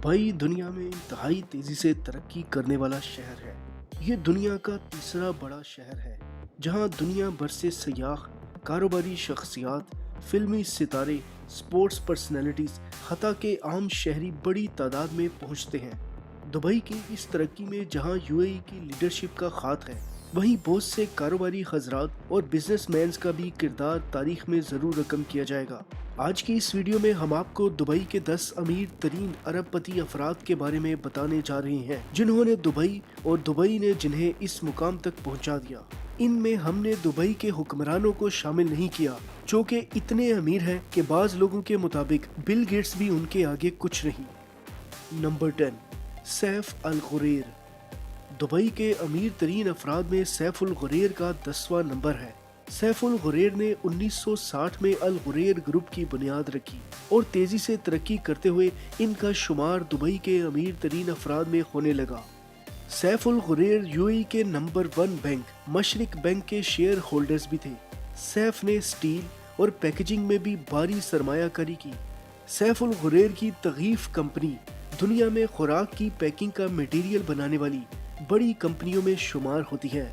Dubai दुनिया में इंतहाई तेजी से तरक्की करने वाला शहर है। ये दुनिया का तीसरा बड़ा शहर है जहां दुनिया भर से सयाह, कारोबारी शख्सियात, फिल्मी सितारे, स्पोर्ट्स पर्सनैलिटीज, हता के आम शहरी बड़ी तादाद में पहुंचते हैं। दुबई की इस तरक्की में जहां यूएई की लीडरशिप का हाथ है, वहीं बहुत से कारोबारी हजरात और बिजनेसमैन का भी किरदार तारीख में जरूर रकम किया जाएगा। आज की इस वीडियो में हम आपको दुबई के 10 अमीर तरीन अरबपति अफराद के बारे में बताने जा रहे हैं जिन्होंने दुबई और दुबई ने जिन्हें इस मुकाम तक पहुंचा दिया। इनमें हमने दुबई के हुक्मरानों को शामिल नहीं किया जो कि इतने अमीर हैं कि बाज लोगों के मुताबिक बिल गेट्स भी उनके आगे कुछ नहीं। नंबर 10, सैफ अल गुरैर। दुबई के अमीर तरीन अफराद में सैफ अल गुरैर का 10वां नंबर है। सैफ अल गुरैर ने 1960 में अल गुरैर ग्रुप की बुनियाद रखी और तेजी से तरक्की करते हुए इनका शुमार दुबई के अमीर तरीन अफराद में होने लगा। सैफ अल गुरैर यूएई के नंबर 1 बैंक मशरिक बैंक के शेयर होल्डर्स भी थे। सैफ ने स्टील और पैकेजिंग में भी भारी सरमायाकारी की। सैफ अल गुरैर की तगीफ कंपनी दुनिया में खुराक की पैकिंग का मटेरियल बनाने वाली बड़ी कंपनियों में शुमार होती है।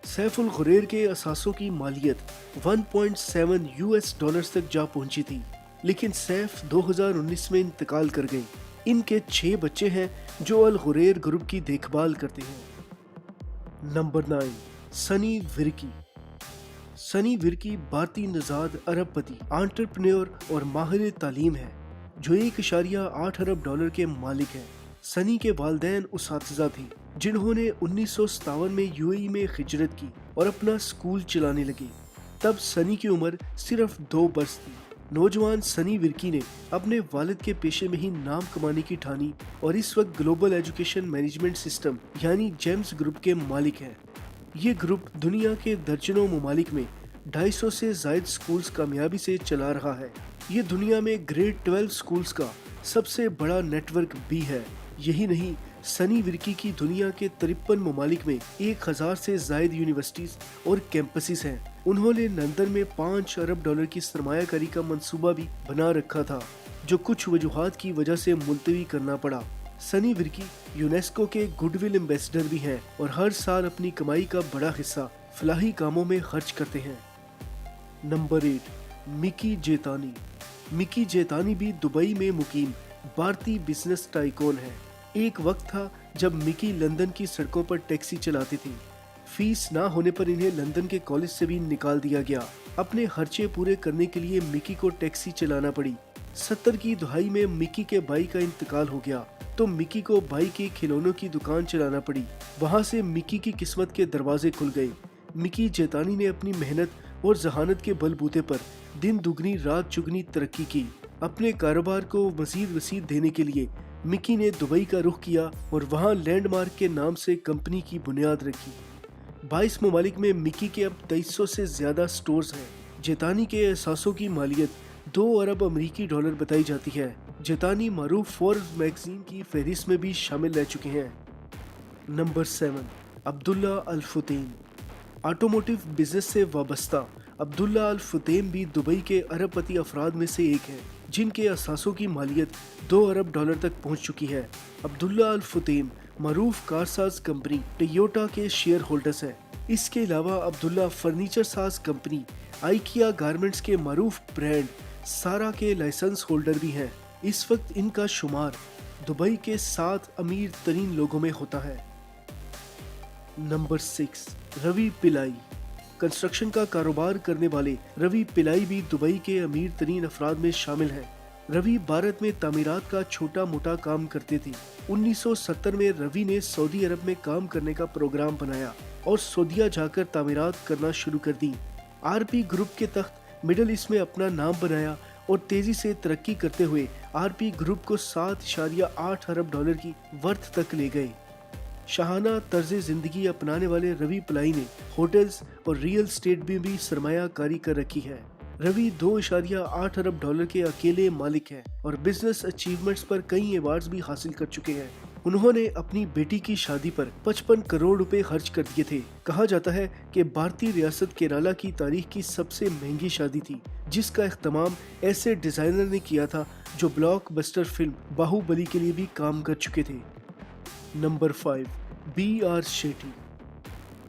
सैफ अल गुरैर के असासों की मालियत 1.7 यूएस डॉलर्स तक जा पहुंची थी, लेकिन सैफ 2019 में इंतकाल कर गए। इनके 6 बच्चे हैं जो अल गुरैर ग्रुप की देखभाल करते हैं। नंबर 9, सनी विर्की। सनी विर्की भारतीय नजाद अरबपति, एंटरप्रेन्योर और माहिर तालीम है जो 1.8 अरब डॉलर के मालिक हैं। सनी के वालिदैन उसातिज़ा थे जिन्होंने 1957 में यूएई में हिजरत की और अपना स्कूल चलाने लगे। तब सनी की उम्र सिर्फ 2 बरस थी। नौजवान सनी विर्की ने अपने वालिद के पेशे में ही नाम कमाने की ठानी और इस वक्त ग्लोबल एजुकेशन मैनेजमेंट सिस्टम यानी जेम्स ग्रुप के मालिक हैं। ये ग्रुप दुनिया के दर्जनों ममालिक में 250 से ज्यादा स्कूल्स कामयाबी से चला रहा है। ये दुनिया में ग्रेड 12 स्कूल्स का सबसे बड़ा नेटवर्क भी है। यही नहीं, सनी विर्की की दुनिया के 53 ममालिक में 1000 से ज्यादा यूनिवर्सिटीज और कैंपसेस हैं। उन्होंने लंदन में 5 अरब डॉलर की सरमायाकारी का मंसूबा भी बना रखा था जो कुछ वजूहात की वजह से मुलतवी करना पड़ा। सनी विर्की यूनेस्को के गुडविल एम्बेसडर भी हैं और हर साल अपनी कमाई का बड़ा हिस्सा फलाही कामों में खर्च करते हैं। नंबर 8, मिकी जेतानी। मिकी जेतानी भी दुबई में मुकीम भारतीय बिजनेस टाइकून है। एक वक्त था जब मिकी लंदन की सड़कों पर टैक्सी चलाती थी। फीस ना होने पर इन्हें लंदन के कॉलेज से भी निकाल दिया गया। अपने खर्चे पूरे करने के लिए मिकी को टैक्सी चलाना पड़ी। 70 की दहाई में मिकी के भाई का इंतकाल हो गया तो मिकी को भाई के खिलौनों की दुकान चलाना पड़ी। वहां से मिकी की किस्मत के दरवाजे खुल गए। मिकी जेतानी ने अपनी मेहनत और जहानत के बलबूते पर दिन दुगनी रात चुगनी तरक्की की। अपने कारोबार को मजीद वसीद देने के लिए मिकी ने दुबई का रुख किया और वहां लैंडमार्क के नाम से कंपनी की बुनियाद रखी। 22 ममालिक में मिकी के अब 2300 से ज्यादा स्टोर्स हैं। जेतानी के एहसासों की मालियत 2 अरब अमरीकी डॉलर बताई जाती है। जेतानी मारूफ फोर्ब्स मैगजीन की फहरिस्त में भी शामिल रह चुके हैं। नंबर 7, अब्दुल्ला अल फुतैम। ऑटोमोटिव बिजनेस से वाबस्ता अब्दुल्ला अल फुतैम भी दुबई के अरबपति अफराद में से एक है जिनके असासों की मालियत 2 अरब डॉलर तक पहुंच चुकी है। अब्दुल्ला अल फुतैम मारूफ कारसाज कंपनी टोयोटा के शेयर होल्डर्स हैं। इसके अलावा अब्दुल्ला फर्नीचर साज कंपनी आइकिया गारमेंट्स के मारूफ ब्रांड सारा के लाइसेंस होल्डर भी हैं। इस वक्त इनका शुमार दुबई के 7 अमीर तरीन लोगों में होता है। नंबर 6, रवि पिलाई। कंस्ट्रक्शन का कारोबार करने वाले रवि पिलाई भी दुबई के अमीर तरीन अफराद में शामिल हैं। रवि भारत में तामीरात का छोटा मोटा काम करते थे। 1970 में रवि ने सऊदी अरब में काम करने का प्रोग्राम बनाया और सऊदीया जाकर तामीरात करना शुरू कर दी। आरपी ग्रुप के तख्त मिडल ईस्ट में अपना नाम बनाया और तेजी से तरक्की करते हुए आरपी ग्रुप को 7.8 अरब डॉलर की वर्थ तक ले गए। शाहाना तर्ज जिंदगी अपनाने वाले रवि पिलाई ने होटल्स और रियल एस्टेट में भी सरमायाकारी कर रखी है। रवि 2.8 अरब डॉलर के अकेले मालिक हैं और बिजनेस अचीवमेंट्स पर कई अवार्ड्स भी हासिल कर चुके हैं। उन्होंने अपनी बेटी की शादी पर 55 करोड़ रुपए खर्च कर दिए थे। कहा जाता है कि भारतीय रियासत केरला की तारीख की सबसे महंगी शादी थी, जिसका इख्तिताम ऐसे डिजाइनर ने किया था जो ब्लॉकबस्टर फिल्म बाहुबली के लिए भी काम कर चुके थे। Number 5, B.R. Shetty.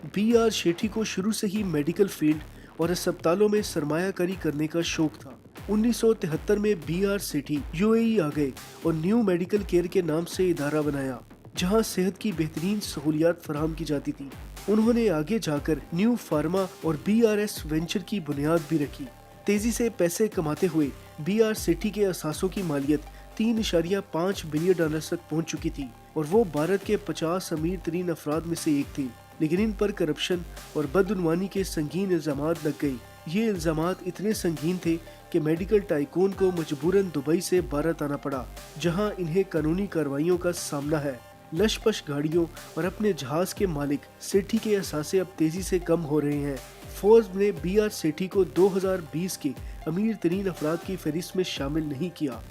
B.R. Shetty को शुरू से ही मेडिकल फील्ड और अस्पतालों में सरमायाकारी करने का शौक था। 1973 में B.R. शेट्टी UAE आ गए और न्यू मेडिकल केयर के नाम से इदारा बनाया, जहां सेहत की बेहतरीन सहूलियात फराहम की जाती थी। उन्होंने आगे जाकर न्यू फार्मा और BRS वेंचर की बुनियाद भी रखी। तेजी से पैसे कमाते हुए B.R. शेट्टी के असासों की मालियत 3.5 बिलियन डॉलर तक पहुंच चुकी थी और वो भारत के 50 अमीर तरीन अफराद में से एक थे। लेकिन इन पर करप्शन और बदउनवानी के संगीन इल्जामात लग गए। ये इल्जामात इतने संगीन थे कि मेडिकल टाइकून को मजबूरन दुबई से भारत आना पड़ा, जहां इन्हें कानूनी कार्रवाइयों का सामना है। लशपश गाड़ियों और अपने जहाज के मालिक सेठी के असासे अब तेजी से कम हो रहे हैं। फोर्ब्स ने B.R. शेट्टी को 2020 के अमीर तरीन अफराद की फहरिस्त में शामिल नहीं किया।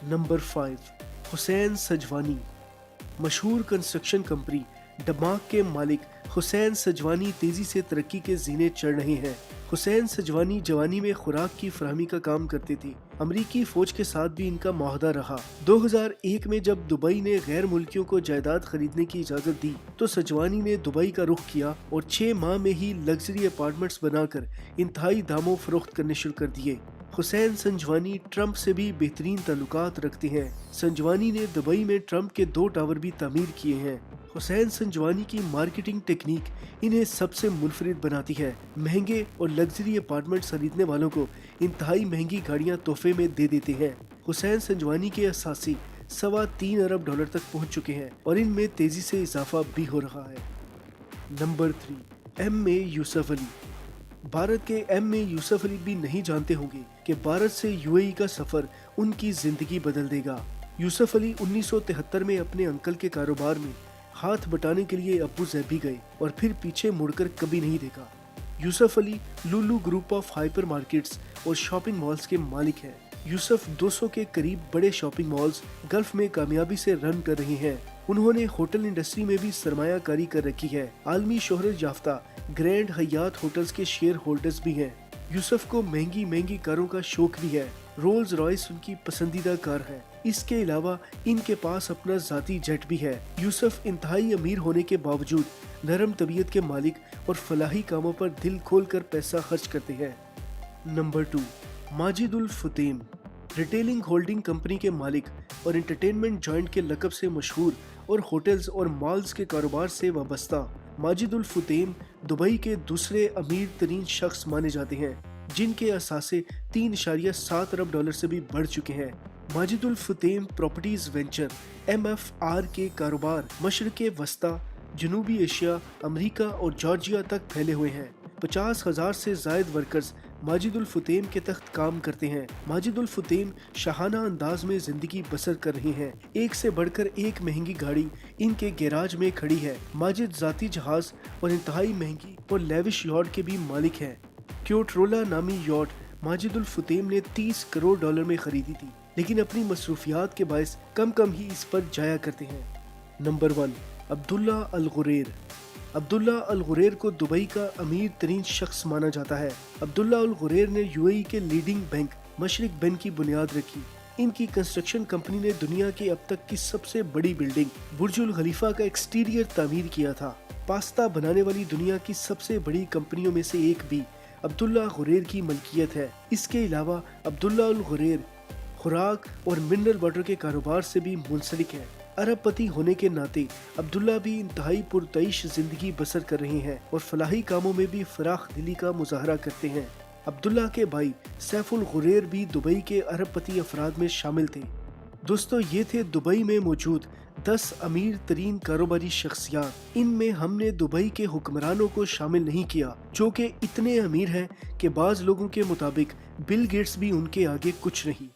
नंबर 5, हुसैन सजवानी। मशहूर कंस्ट्रक्शन कंपनी दमाग के मालिक हुसैन सजवानी तेजी से तरक्की के जीने चढ़ रहे हैं। हुसैन सजवानी जवानी में खुराक की फराहमी का काम करते थे। अमरीकी फौज के साथ भी इनका मुआहदा रहा। 2001 में जब दुबई ने गैर मुल्कियों को जायदाद खरीदने की इजाजत दी तो सजवानी ने दुबई का रुख किया और 6 माह में ही लग्जरी अपार्टमेंट्स बनाकर इंतहाई दामों फरोख्त करने शुरू कर दिए। हुसैन संजवानी ट्रंप से भी बेहतरीन ताल्लुकात रखते हैं। संजवानी ने दुबई में ट्रंप के 2 टावर भी तामीर किए हैं। हुसैन संजवानी की मार्केटिंग टेक्निक इन्हें सबसे मुनफरिद बनाती है। महंगे और लग्जरी अपार्टमेंट खरीदने वालों को इंतहाई महंगी गाड़ियां तोहफे में दे देते हैं। हुसैन संजवानी के असासी 3.25 अरब डॉलर तक पहुंच चुके हैं और इनमें तेजी से इजाफा भी हो रहा है। Number 3, M.A. यूसुफ अली। भारत के M.A. यूसुफ अली भी नहीं जानते होंगे कि भारत से UAE का सफर उनकी जिंदगी बदल देगा। यूसुफ अली 1973 में अपने अंकल के कारोबार में हाथ बटाने के लिए अबू ज़ैबी गए और फिर पीछे मुड़कर कभी नहीं देखा। यूसुफ अली लुलु ग्रुप ऑफ हाइपर मार्केट्स और शॉपिंग मॉल्स के मालिक हैं। यूसुफ 200 के करीब बड़े शॉपिंग मॉल्स गल्फ में कामयाबी से रन कर रहे हैं। उन्होंने होटल इंडस्ट्री में भी सरमायाकारी कर रखी है। आलमी शोहरत याफ्ता ग्रैंड हयात होटल्स के शेयर होल्डर्स भी हैं। यूसुफ को महंगी महंगी कारों का शौक भी है। रोल्स रॉयस उनकी पसंदीदा कार है। इसके अलावा इनके पास अपना जाती जेट भी है। यूसुफ इंतहाई अमीर होने के बावजूद नरम तबीयत के मालिक और फलाही कामों पर दिल खोल कर पैसा खर्च करते हैं। नंबर 2, माजिदुल फुतैम। रिटेलिंग होल्डिंग कंपनी के मालिक और एंटरटेनमेंट जॉइंट के लकब से मशहूर और होटल्स और मॉल्स के कारोबार से वाबस्ता माजिदुल फुतैम दुबई के दूसरे अमीर तरीन शख्स माने जाते हैं, जिनके असासे 3.7 अरब डॉलर से भी बढ़ चुके हैं। माजिदुल फुतैम प्रॉपर्टीज वेंचर MFR के कारोबार मशरिक़ वस्ता, जनूबी एशिया, अमेरिका और जॉर्जिया तक फैले हुए हैं। 50,000 से जायद वर्कर्स माजिदुल फुतैम के तहत काम करते हैं। माजिदुल फुतैम शाहाना अंदाज में जिंदगी बसर कर रहे हैं। एक से बढ़कर एक महंगी गाड़ी इनके गैराज में खड़ी है। माजिद जाती जहाज और इंतहाई महंगी और लेविश यॉट के भी मालिक हैं। क्योट्रोला नामी यॉट माजिदुल फुतैम ने 30 करोड़ डॉलर में खरीदी थी, लेकिन अपनी मसरूफियात के बायस कम ही इस पर जाया करते हैं। नंबर 1, अब्दुल्ला अल गुरैर। अब्दुल्ला अल गुरैर को दुबई का अमीर तरीन शख्स माना जाता है। अब्दुल्ला अल गुरैर ने UAE के लीडिंग बैंक मशरिक बैंक की बुनियाद रखी। इनकी कंस्ट्रक्शन कंपनी ने दुनिया की अब तक की सबसे बड़ी बिल्डिंग बुर्जुल खलीफा का एक्सटीरियर तामीर किया था। पास्ता बनाने वाली दुनिया की सबसे बड़ी कंपनियों में से एक भी अब्दुल्ला गुरैर की मलकियत है। इसके अलावा अब्दुल्ला अल गुरैर खुराक और मिनरल वाटर के कारोबार से भी मुंसलिक है। अरबपति होने के नाते अब्दुल्ला भी इंतहाई पुरतईश जिंदगी बसर कर रहे हैं और फलाही कामों में भी फराख दिली का मुजाहरा करते हैं। अब्दुल्ला के भाई सैफुल गुरैर भी दुबई के अरबपति अफराद में शामिल थे। दोस्तों, ये थे दुबई में मौजूद 10 अमीर तरीन कारोबारी शख्सियात। इनमें हमने दुबई के हुक्मरानों को शामिल नहीं किया, जो कि इतने अमीर हैं कि बाज लोगों के मुताबिक बिल गेट्स भी उनके आगे कुछ नहीं।